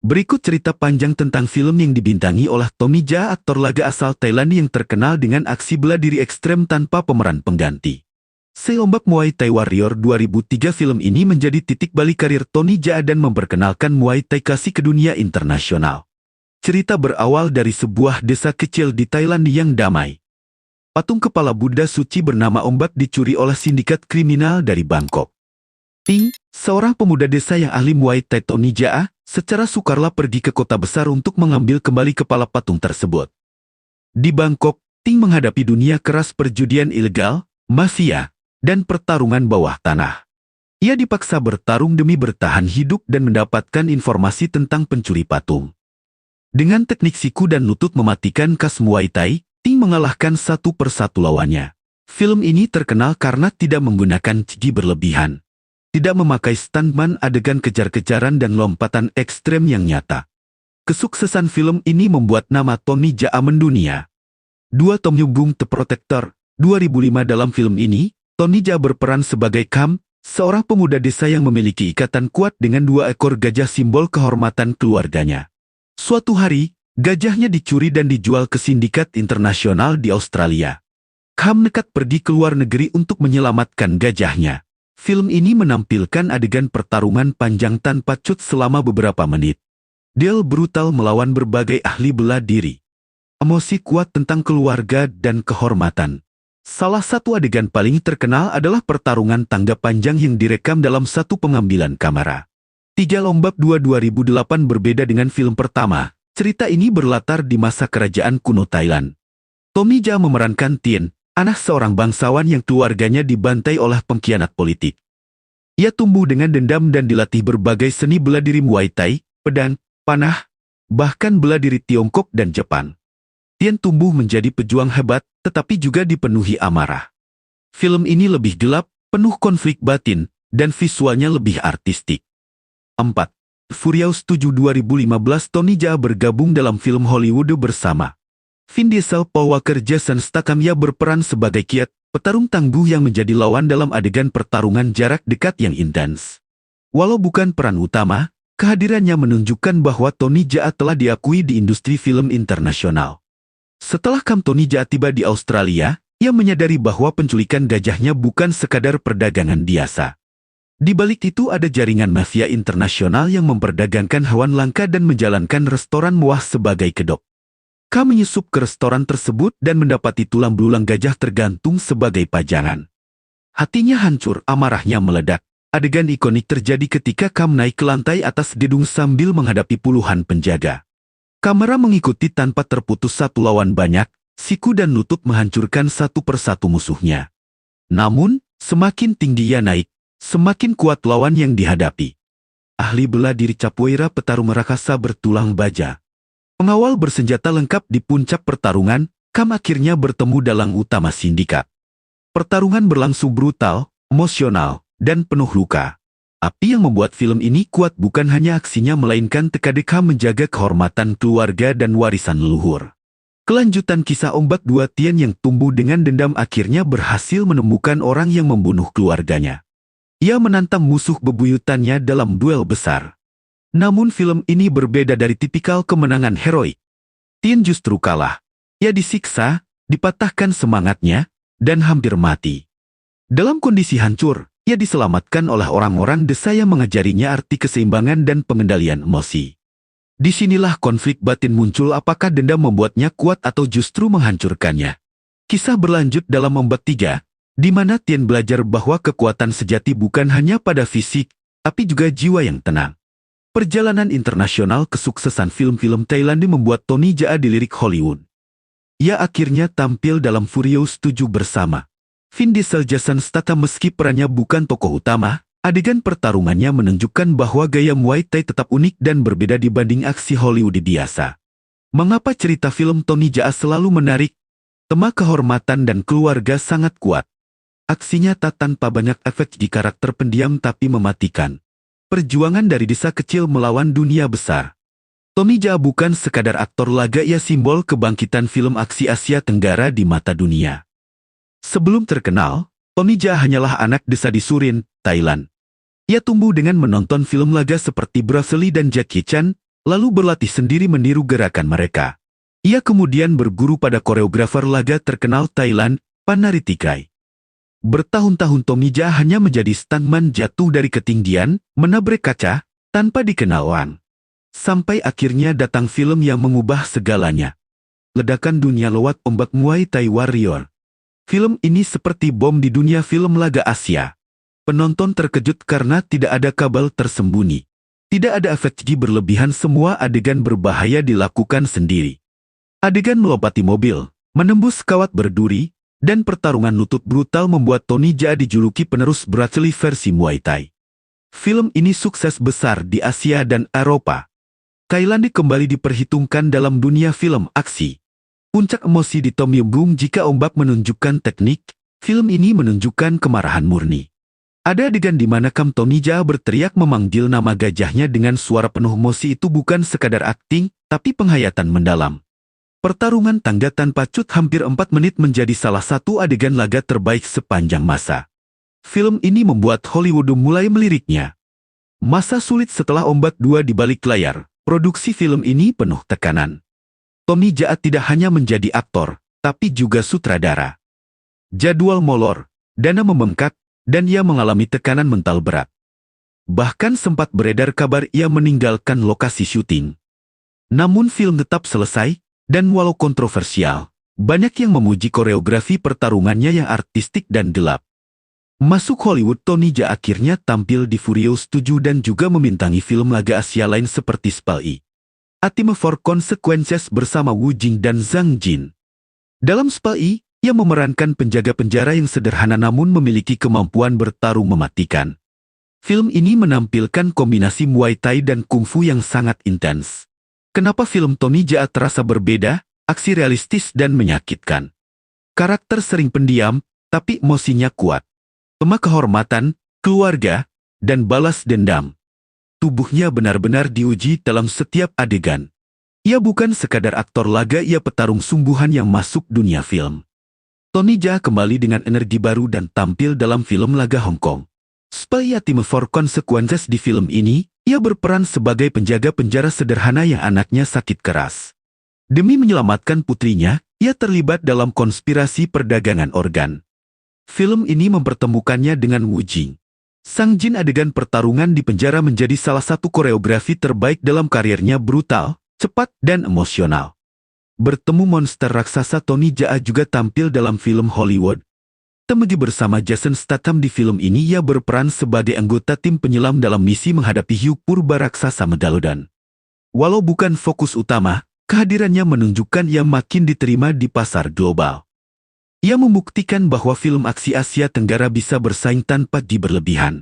Berikut cerita panjang tentang film yang dibintangi oleh Tony Jaa, aktor laga asal Thailand yang terkenal dengan aksi bela diri ekstrem tanpa pemeran pengganti. Seombak Muay Thai Warrior 2003 film ini menjadi titik balik karir Tony Jaa dan memperkenalkan Muay Thai klasik ke dunia internasional. Cerita berawal dari sebuah desa kecil di Thailand yang damai. Patung kepala Buddha suci bernama Ombak dicuri oleh sindikat kriminal dari Bangkok. Ting, seorang pemuda desa yang ahli Muay Thai Tony Jaa, secara sukarela pergi ke kota besar untuk mengambil kembali kepala patung tersebut. Di Bangkok, Ting menghadapi dunia keras perjudian ilegal, mafia, dan pertarungan bawah tanah. Ia dipaksa bertarung demi bertahan hidup dan mendapatkan informasi tentang pencuri patung. Dengan teknik siku dan lutut mematikan khas Muay Thai, Ting mengalahkan satu persatu lawannya. Film ini terkenal karena tidak menggunakan CGI berlebihan. Tidak memakai stuntman, adegan kejar-kejaran dan lompatan ekstrem yang nyata. Kesuksesan film ini membuat nama Tony Jaa mendunia. 2 Tom Yum Bung The Protector, 2005. Dalam film ini, Tony Jaa berperan sebagai Kam, seorang pemuda desa yang memiliki ikatan kuat dengan 2 ekor gajah, simbol kehormatan keluarganya. Suatu hari, gajahnya dicuri dan dijual ke sindikat internasional di Australia. Kam nekat pergi ke luar negeri untuk menyelamatkan gajahnya. Film ini menampilkan adegan pertarungan panjang tanpa cut selama beberapa menit. Duel brutal melawan berbagai ahli bela diri. Emosi kuat tentang keluarga dan kehormatan. Salah satu adegan paling terkenal adalah pertarungan tangga panjang yang direkam dalam satu pengambilan kamera. 3 Ombak 2 2008 berbeda dengan film pertama. Cerita ini berlatar di masa kerajaan kuno Thailand. Tony Jaa memerankan Tien, anak seorang bangsawan yang keluarganya dibantai oleh pengkhianat politik. Ia tumbuh dengan dendam dan dilatih berbagai seni bela diri Muay Thai, pedang, panah, bahkan bela diri Tiongkok dan Jepang. Tien tumbuh menjadi pejuang hebat, tetapi juga dipenuhi amarah. Film ini lebih gelap, penuh konflik batin, dan visualnya lebih artistik. 4. Furious 7 2015. Tony Jaa bergabung dalam film Hollywood bersama Vin Diesel, Paul Walker, Jason Statham. Ia berperan sebagai Kiat, petarung tangguh yang menjadi lawan dalam adegan pertarungan jarak dekat yang intens. Walau bukan peran utama, kehadirannya menunjukkan bahwa Tony Jaa telah diakui di industri film internasional. Setelah Kam, Tony Jaa tiba di Australia, ia menyadari bahwa penculikan gajahnya bukan sekadar perdagangan biasa. Di balik itu ada jaringan mafia internasional yang memperdagangkan hewan langka dan menjalankan restoran mewah sebagai kedok. Kam menyusup ke restoran tersebut dan mendapati tulang belulang gajah tergantung sebagai pajangan. Hatinya hancur, amarahnya meledak. Adegan ikonik terjadi ketika Kam naik ke lantai atas gedung sambil menghadapi puluhan penjaga. Kamera mengikuti tanpa terputus satu lawan banyak, siku dan lutut menghancurkan satu persatu musuhnya. Namun, semakin tinggi ia naik, semakin kuat lawan yang dihadapi. Ahli bela diri capoeira, petarung raksasa bertulang baja. Pengawal bersenjata lengkap. Di puncak pertarungan, Kam akhirnya bertemu dalang utama sindikat. Pertarungan berlangsung brutal, emosional, dan penuh luka. Api yang membuat film ini kuat bukan hanya aksinya melainkan tekad Kam menjaga kehormatan keluarga dan warisan leluhur. Kelanjutan kisah Ombak 2, Tien yang tumbuh dengan dendam akhirnya berhasil menemukan orang yang membunuh keluarganya. Ia menantang musuh bebuyutannya dalam duel besar. Namun film ini berbeda dari tipikal kemenangan heroik. Tien justru kalah. Ia disiksa, dipatahkan semangatnya, dan hampir mati. Dalam kondisi hancur, ia diselamatkan oleh orang-orang desa yang mengajarinya arti keseimbangan dan pengendalian emosi. Disinilah konflik batin muncul, apakah dendam membuatnya kuat atau justru menghancurkannya. Kisah berlanjut dalam Ombak 3, di mana Tien belajar bahwa kekuatan sejati bukan hanya pada fisik, tapi juga jiwa yang tenang. Perjalanan internasional kesuksesan film-film Thailand membuat Tony Jaa dilirik Hollywood. Ia akhirnya tampil dalam Furious 7 bersama Vin Diesel, Jason Statham. Meski perannya bukan tokoh utama, adegan pertarungannya menunjukkan bahwa gaya Muay Thai tetap unik dan berbeda dibanding aksi Hollywood biasa. Mengapa cerita film Tony Jaa selalu menarik? Tema kehormatan dan keluarga sangat kuat. Aksi nyata tanpa banyak efek di karakter pendiam tapi mematikan. Perjuangan dari desa kecil melawan dunia besar. Tony Jaa bukan sekadar aktor laga, ia simbol kebangkitan film aksi Asia Tenggara di mata dunia. Sebelum terkenal, Tony Jaa hanyalah anak desa di Surin, Thailand. Ia tumbuh dengan menonton film laga seperti Bruce Lee dan Jackie Chan, lalu berlatih sendiri meniru gerakan mereka. Ia kemudian berguru pada koreografer laga terkenal Thailand, Panarithikrai. Bertahun-tahun Tomija hanya menjadi stuntman jatuh dari ketinggian, menabrak kaca, tanpa dikenal orang. Sampai akhirnya datang film yang mengubah segalanya. Ledakan dunia lewat ombak Muay Thai Warrior. Film ini seperti bom di dunia film laga Asia. Penonton terkejut karena tidak ada kabel tersembunyi. Tidak ada efek CGI berlebihan, semua adegan berbahaya dilakukan sendiri. Adegan melompati mobil, menembus kawat berduri, dan pertarungan lutut brutal membuat Tony Jaa dijuluki penerus Bruce Lee versi Muay Thai. Film ini sukses besar di Asia dan Eropa. Thailand kembali diperhitungkan dalam dunia film aksi. Puncak emosi di Tom Yum Goong jika ombak menunjukkan teknik, film ini menunjukkan kemarahan murni. Ada adegan di mana Kam Tony Jaa berteriak memanggil nama gajahnya dengan suara penuh emosi. Itu bukan sekadar akting, tapi penghayatan mendalam. Pertarungan tangga tanpa cut hampir 4 menit menjadi salah satu adegan laga terbaik sepanjang masa. Film ini membuat Hollywood mulai meliriknya. Masa sulit setelah ombak 2 di balik layar, produksi film ini penuh tekanan. Tony Jaa tidak hanya menjadi aktor, tapi juga sutradara. Jadwal molor, dana membengkak, dan ia mengalami tekanan mental berat. Bahkan sempat beredar kabar ia meninggalkan lokasi syuting. Namun film tetap selesai, dan walau kontroversial, banyak yang memuji koreografi pertarungannya yang artistik dan gelap. Masuk Hollywood, Tony Jaa akhirnya tampil di Furious 7 dan juga membintangi film laga Asia lain seperti Spal-E, Ultimate for Consequences bersama Wu Jing dan Zhang Jin. Dalam Spal-E, ia memerankan penjaga penjara yang sederhana namun memiliki kemampuan bertarung mematikan. Film ini menampilkan kombinasi Muay Thai dan Kungfu yang sangat intens. Kenapa film Tony Jaa terasa berbeda, aksi realistis dan menyakitkan. Karakter sering pendiam, tapi emosinya kuat. Tema kehormatan, keluarga, dan balas dendam. Tubuhnya benar-benar diuji dalam setiap adegan. Ia bukan sekadar aktor laga, ia petarung sungguhan yang masuk dunia film. Tony Jaa kembali dengan energi baru dan tampil dalam film laga Hong Kong. Spal-E Ultimate for Consequences. Di film ini, ia berperan sebagai penjaga penjara sederhana yang anaknya sakit keras. Demi menyelamatkan putrinya, ia terlibat dalam konspirasi perdagangan organ. Film ini mempertemukannya dengan Wu Jing. Zhang Jin. Adegan pertarungan di penjara menjadi salah satu koreografi terbaik dalam karirnya, brutal, cepat, dan emosional. Bertemu monster raksasa. Tony Jaa juga tampil dalam film Hollywood. Temuji bersama Jason Statham. Di film ini ia berperan sebagai anggota tim penyelam dalam misi menghadapi hiu purba raksasa Megalodon. Walau bukan fokus utama, kehadirannya menunjukkan ia makin diterima di pasar global. Ia membuktikan bahwa film aksi Asia Tenggara bisa bersaing tanpa berlebihan.